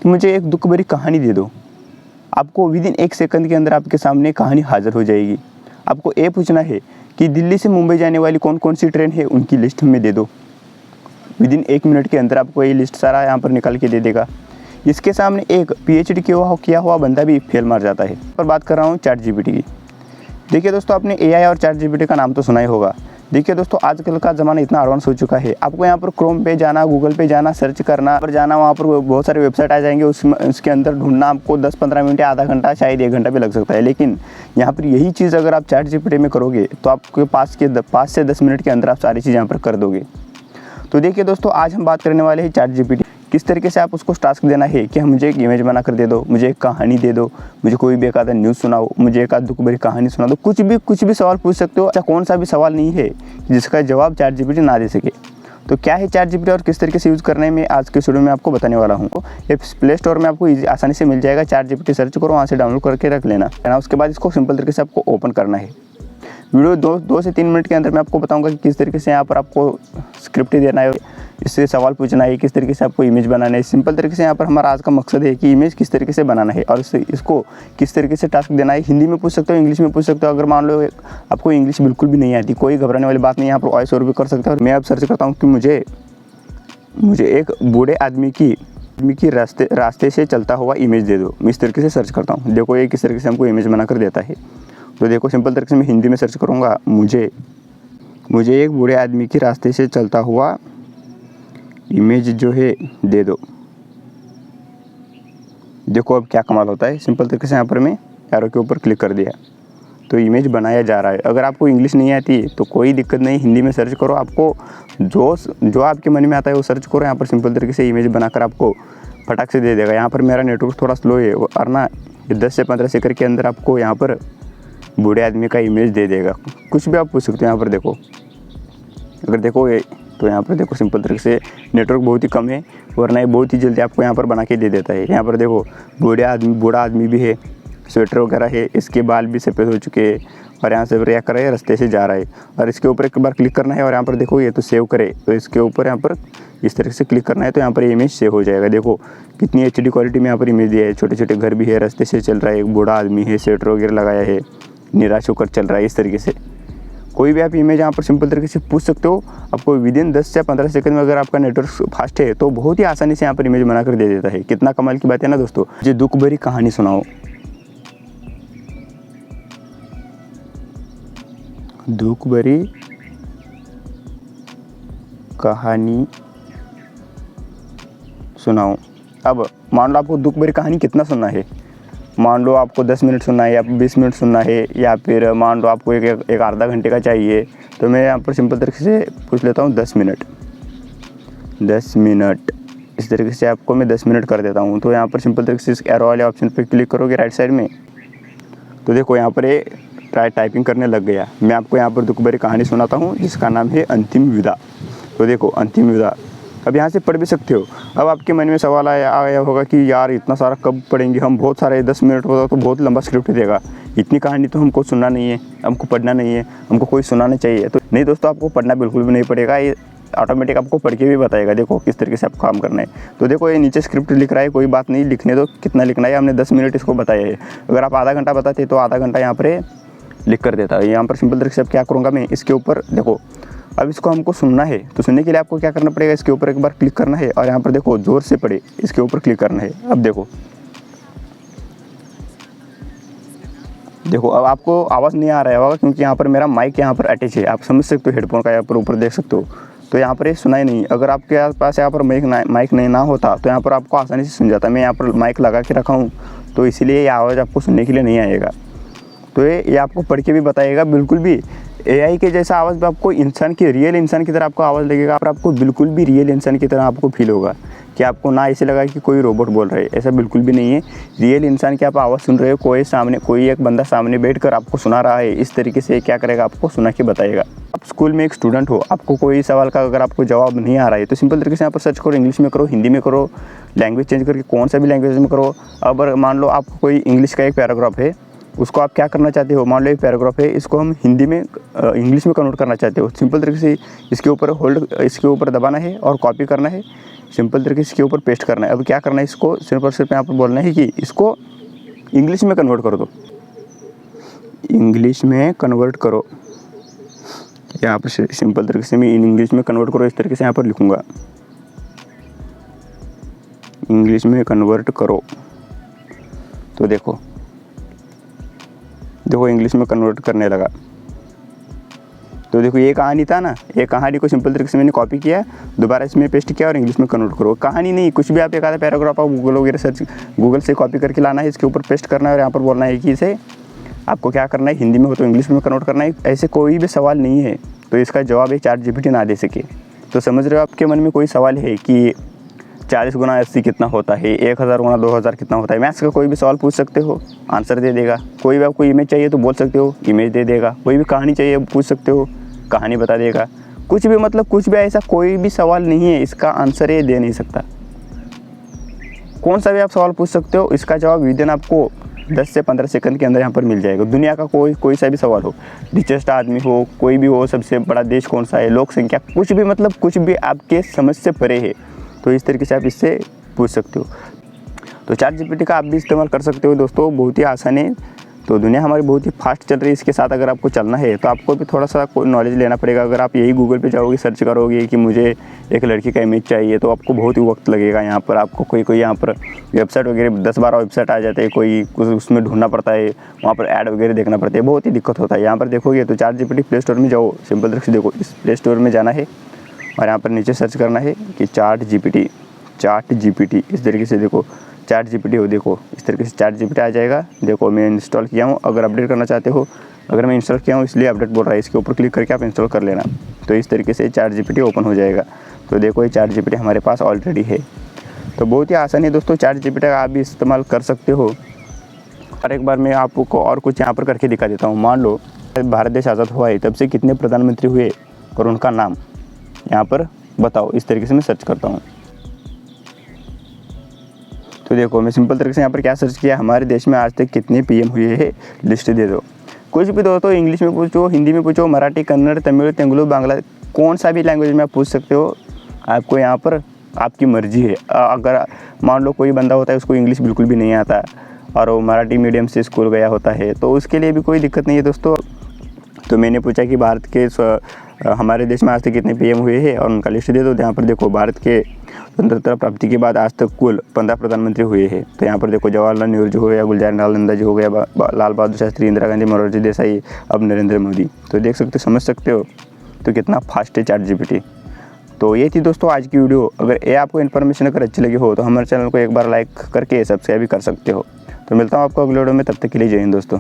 कि मुझे एक दुख भरी कहानी दे दो। आपको विदिन 1 सेकंड के अंदर आपके सामने कहानी हाज़िर हो जाएगी। आपको ये पूछना है कि दिल्ली से मुंबई जाने वाली कौन कौन सी ट्रेन है, उनकी लिस्ट हमें दे दो। विदिन 1 मिनट के अंदर आपको ये लिस्ट सारा यहाँ पर निकाल के दे देगा। इसके सामने एक PhD किया हुआ बंदा भी फेल मार जाता है। पर बात कर रहा हूँ ChatGPT की। देखिए दोस्तों, आपने AI और ChatGPT का नाम तो सुना ही होगा। देखिए दोस्तों, आजकल का ज़माना इतना एडवांस हो चुका है। आपको यहाँ पर क्रोम पे जाना, गूगल पे जाना, सर्च करना, पर जाना, वहाँ पर बहुत सारे वेबसाइट आ जाएंगे, उसके अंदर ढूंढना आपको 10-15 मिनट या आधा घंटा, शायद 1 घंटा भी लग सकता है। लेकिन यहाँ पर यही चीज़ अगर आप ChatGPT में करोगे तो आपके पास के 5 से 10 मिनट के अंदर आप सारी चीज़ यहाँ पर कर दोगे। तो देखिए दोस्तों, आज हम बात करने वाले हैं ChatGPT, किस तरीके से आप उसको टास्क देना है कि मुझे एक इमेज बना कर दे दो, मुझे एक कहानी दे दो, मुझे कोई भी एक आधा न्यूज़ सुनाओ, मुझे एक आध दुख भरी कहानी सुना दो। कुछ भी सवाल पूछ सकते हो। ऐसा कौन सा भी सवाल नहीं है जिसका जवाब ChatGPT ना दे सके। तो क्या है ChatGPT और किस तरीके से यूज़ करना है, मैं आज के वीडियो में आपको बताने वाला हूँ। ये प्ले स्टोर में आपको आसानी से मिल जाएगा। ChatGPT सर्च करो, वहाँ से डाउनलोड करके रख लेना है ना। उसके बाद इसको सिंपल तरीके से आपको ओपन करना है। वीडियो 2 से 3 मिनट के अंदर मैं आपको बताऊंगा कि किस तरीके से यहाँ पर आपको स्क्रिप्ट देना है, इससे सवाल पूछना है, किस तरीके से आपको इमेज बनाना है। सिंपल तरीके से यहाँ पर हमारा आज का मकसद है कि इमेज किस तरीके से बनाना है और इसको किस तरीके से टास्क देना है। हिंदी में पूछ सकते हो, इंग्लिश में पूछ सकते हो। अगर मान लो आपको इंग्लिश बिल्कुल भी नहीं आती, कोई घबराने वाली बात नहीं, यहाँ पर वॉइस ओवर भी कर सकते हो। और मैं अब सर्च करता हूँ कि मुझे एक बूढ़े आदमी की रास्ते से चलता हुआ इमेज दे दो। मैं इस तरीके से सर्च करता हूँ। देखो ये किस तरीके से हमको इमेज बना कर देता है। तो देखो सिंपल तरीके से मैं हिंदी में सर्च करूँगा, मुझे एक बूढ़े आदमी की रास्ते से चलता हुआ इमेज जो है दे दो। देखो अब क्या कमाल होता है। सिंपल तरीके से यहाँ पर मैं एरो के ऊपर क्लिक कर दिया तो इमेज बनाया जा रहा है। अगर आपको इंग्लिश नहीं आती तो कोई दिक्कत नहीं, हिंदी में सर्च करो। आपको जो आपके मन में आता है वो सर्च करो। यहाँ पर सिंपल तरीके से इमेज बनाकर आपको फटाक से दे देगा। यहाँ पर मेरा नेटवर्क थोड़ा स्लो है और ना 10 से 15 सेकंड के अंदर आपको यहाँ पर बूढ़े आदमी का इमेज दे देगा। कुछ भी आप पूछ सकते हो। यहाँ पर देखो, अगर देखो ये तो यहाँ पर देखो सिंपल तरीके से नेटवर्क बहुत ही कम है, वरना ये बहुत ही जल्दी आपको यहाँ पर बना के दे देता है। यहाँ पर देखो बूढ़ा आदमी भी है, स्वेटर वगैरह है, इसके बाल भी सफ़ेद हो चुके हैं और यहाँ से क्या कर रहा है, रास्ते से जा रहा है। और इसके ऊपर एक बार क्लिक करना है और यहाँ पर देखो ये तो सेव करे, तो इसके ऊपर यहाँ पर इस तरीके से क्लिक करना है तो यहाँ पर इमेज सेव हो जाएगा। देखो कितनी HD क्वालिटी में यहाँ पर इमेज दिया है। छोटे छोटे घर भी है, रास्ते से चल रहा है, एक बूढ़ा आदमी है, स्वेटर वगैरह लगाया है, निराश होकर चल रहा है। इस तरीके से कोई भी आप इमेज यहाँ पर सिंपल तरीके से पूछ सकते हो। आपको विदिन 10 से 15 सेकंड में अगर आपका नेटवर्क फास्ट है तो बहुत ही आसानी से यहाँ पर इमेज बनाकर दे देता है। कितना कमाल की बात है ना दोस्तों। मुझे दुख भरी कहानी सुनाओ, दुख भरी कहानी सुनाओ। अब मान लो आपको दुख भरी कहानी कितना सुनना है। मान लो आपको 10 मिनट सुनना है या 20 मिनट सुनना है, या फिर मान लो आपको एक आधा घंटे का चाहिए। तो मैं यहाँ पर सिंपल तरीके से पूछ लेता हूँ 10 मिनट। इस तरीके से आपको मैं 10 मिनट कर देता हूँ। तो यहाँ पर सिंपल तरीके से इस एरो वाले ऑप्शन पर क्लिक करोगे राइट साइड में, तो देखो यहाँ पर ये टाइपिंग करने लग गया। मैं आपको यहाँ पर दुख भरी कहानी सुनाता हूँ जिसका नाम है अंतिम विदा। तो देखो अंतिम विदा, अब यहाँ से पढ़ भी सकते हो। अब आपके मन में सवाल आया होगा कि यार इतना सारा कब पढ़ेंगे हम, बहुत सारे 10 मिनट होगा तो बहुत लंबा स्क्रिप्ट देगा, इतनी कहानी तो हमको सुनना नहीं है, हमको पढ़ना नहीं है, हमको कोई सुनाना चाहिए। तो नहीं दोस्तों, आपको पढ़ना बिल्कुल भी नहीं पड़ेगा, ये ऑटोमेटिक आपको पढ़ के भी बताएगा। देखो किस तरीके से आपको काम करना है। तो देखो ये नीचे स्क्रिप्ट लिख रहा है, कोई बात नहीं, लिखने दो, कितना लिखना है। हमने 10 मिनट इसको बताया है। अगर आप आधा घंटा बताते तो आधा घंटा यहाँ पर लिख कर देता है। यहाँ पर सिंपल तरीके से अब क्या करूँगा मैं, इसके ऊपर देखो अब इसको हमको सुनना है। तो सुनने के लिए आपको क्या करना पड़ेगा, इसके ऊपर एक बार क्लिक करना है और यहाँ पर देखो जोर से पढ़े, इसके ऊपर क्लिक करना है। अब देखो अब आपको आवाज़ नहीं आ रहा होगा क्योंकि यहाँ पर मेरा माइक यहाँ पर अटैच है। आप समझ सकते हो, हेडफोन का यहाँ पर ऊपर देख सकते हो। तो यहाँ पर ये सुनाई नहीं। अगर आपके पास यहाँ पर माइक नहीं ना होता तो यहाँ पर आपको आसानी से सुन जाता। मैं यहाँ पर माइक लगा के रखा हूँ तो इसलिए ये आवाज़ आपको सुनने के लिए नहीं आएगा। तो ये आपको पढ़ के भी बताएगा। बिल्कुल भी AI के जैसा आवाज़ भी आपको रियल इंसान की तरह आपको आवाज़ लगेगा। और आपको बिल्कुल भी रियल इंसान की तरह आपको फील होगा कि आपको ना ऐसे लगा कि कोई रोबोट बोल रहा है, ऐसा बिल्कुल भी नहीं है। रियल इंसान की आप आवाज़ सुन रहे हो, कोई एक बंदा सामने बैठकर आपको सुना रहा है। इस तरीके से क्या करेगा, आपको सुना के बताएगा। आप स्कूल में एक स्टूडेंट हो, आपको कोई सवाल का अगर आपको जवाब नहीं आ रहा है तो सिंपल तरीके से यहाँ पर सर्च करो, इंग्लिश में करो, हिंदी में करो, लैंग्वेज चेंज करके कौन सा भी लैंग्वेज में करो। अब मान लो आपको कोई इंग्लिश का एक पैराग्राफ है, उसको आप क्या करना चाहते हो, मान लो एक पैराग्राफ है, इसको हम हिंदी में इंग्लिश में कन्वर्ट करना चाहते हो। सिंपल तरीके से इसके ऊपर इसके ऊपर दबाना है और कॉपी करना है, सिंपल तरीके से इसके ऊपर पेस्ट करना है। अब क्या करना है, इसको सिर्फ और सिर्फ यहाँ पर बोलना है कि इसको इंग्लिश में कन्वर्ट कर दो, इंग्लिश में कन्वर्ट करो। यहाँ पर सिंपल तरीके से मैं इंग्लिश में कन्वर्ट करो इस तरीके से यहाँ पर लिखूँगा, इंग्लिश में कन्वर्ट करो। तो देखो इंग्लिश में कन्वर्ट करने लगा। तो देखो ये कहानी था ना, ये कहानी को सिंपल तरीके से मैंने कॉपी किया, दोबारा इसमें पेस्ट किया और इंग्लिश में कन्वर्ट करो। कहानी नहीं, कुछ भी आप एक आधा पैराग्राफ आप गूगल वगैरह सर्च, गूगल से कॉपी करके लाना है, इसके ऊपर पेस्ट करना है और यहाँ पर बोलना है कि इसे आपको क्या करना है, हिंदी में हो तो इंग्लिश में कन्वर्ट करना है। ऐसे कोई भी सवाल नहीं है तो इसका जवाब है चैट जीपीटी ना दे सके। तो समझ रहे हो, आपके मन में कोई सवाल है कि 40 गुना 80 कितना होता है, 1000 गुना 2000 कितना होता है, मैथ्स का कोई भी सवाल पूछ सकते हो, आंसर दे देगा। कोई भी आपको इमेज चाहिए तो बोल सकते हो, इमेज दे देगा। कोई भी कहानी चाहिए पूछ सकते हो, कहानी बता देगा। कुछ भी, मतलब कुछ भी ऐसा कोई भी सवाल नहीं है इसका आंसर ये दे नहीं सकता। कौन सा भी आप सवाल पूछ सकते हो, इसका जवाब विदिन आपको 10 से 15 सेकंड के अंदर यहाँ पर मिल जाएगा। दुनिया का कोई सा भी सवाल हो, रिचेस्ट आदमी हो, कोई भी हो, सबसे बड़ा देश कौन सा है, लोक संख्या, कुछ भी, मतलब कुछ भी आपके समझ से परे है तो इस तरीके से आप इससे पूछ सकते हो। तो चैट जीपीटी का आप भी इस्तेमाल कर सकते हो दोस्तों, बहुत ही आसान है। तो दुनिया हमारी बहुत ही फास्ट चल रही है, इसके साथ अगर आपको चलना है तो आपको भी थोड़ा सा नॉलेज लेना पड़ेगा। अगर आप यही गूगल पे जाओगे, सर्च करोगे कि मुझे एक लड़की का इमेज चाहिए, तो आपको बहुत ही वक्त लगेगा। यहाँ पर आपको कोई यहाँ पर वेबसाइट वगैरह 10-12 वेबसाइट आ जाते हैं, कोई उसमें ढूंढना पड़ता है, वहाँ पर ऐड वगैरह देखना पड़ता है, बहुत ही दिक्कत होता है। यहाँ पर देखोगे तो चैट जीपीटी प्ले स्टोर में जाओ, सिंपल तरीके से देखो, इस प्ले स्टोर में जाना है और यहाँ पर नीचे सर्च करना है कि चैट जीपीटी, इस तरीके से देखो चैट जीपीटी हो, देखो इस तरीके से चैट जीपीटी आ जाएगा। देखो मैं इंस्टॉल किया हूँ, अगर अपडेट करना चाहते हो, अगर मैं इंस्टॉल किया हूँ इसलिए अपडेट बोल रहा है, इसके ऊपर क्लिक करके आप इंस्टॉल कर लेना। तो इस तरीके से चैट जीपीटी ओपन हो जाएगा। तो देखो ये चैट जीपीटी हमारे पास ऑलरेडी है। तो बहुत ही आसान है दोस्तों, चैट जीपीटी का आप भी इस्तेमाल कर सकते हो। और एक बार मैं आपको और कुछ यहाँ पर करके दिखा देता हूँ। मान लो भारत देश आज़ाद हुआ है, तब से कितने प्रधानमंत्री हुए और उनका नाम यहाँ पर बताओ। इस तरीके से मैं सर्च करता हूँ। तो देखो मैं सिंपल तरीके से यहाँ पर क्या सर्च किया, हमारे देश में आज तक कितने पीएम हुए हैं, लिस्ट दे दो। कुछ भी दोस्तों, इंग्लिश में पूछो, हिंदी में पूछो, मराठी, कन्नड़, तमिल, तेलुगु, बांग्ला, कौन सा भी लैंग्वेज में आप पूछ सकते हो। आपको यहाँ पर आपकी मर्जी है। अगर मान लो कोई बंदा होता है उसको इंग्लिश बिल्कुल भी नहीं आता और वो मराठी मीडियम से स्कूल गया होता है, तो उसके लिए भी कोई दिक्कत नहीं है दोस्तों। तो मैंने पूछा कि भारत के हमारे देश में आज तक कितने पीएम हुए हैं और उनका लिस्ट दे दो। यहाँ पर देखो भारत के स्वतंत्रता प्राप्ति के बाद आज तक कुल 15 प्रधानमंत्री हुए हैं। तो यहाँ पर देखो जवाहरलाल नेहरू जी हो गया, गुलजार नंदा जी हो गया, लाल बहादुर शास्त्री, इंदिरा गांधी, मोरारजी देसाई, अब नरेंद्र मोदी। तो देख सकते हो, समझ सकते हो तो कितना फास्ट है चैट जीपीटी। तो ये थी दोस्तों आज की वीडियो। अगर ये आपको इन्फॉर्मेशन अगर अच्छी लगी हो तो हमारे चैनल को एक बार लाइक करके सब्सक्राइब भी कर सकते हो। तो मिलता हूँ आपको अगले वीडियो में, तब तक के लिए जय हिंद दोस्तों।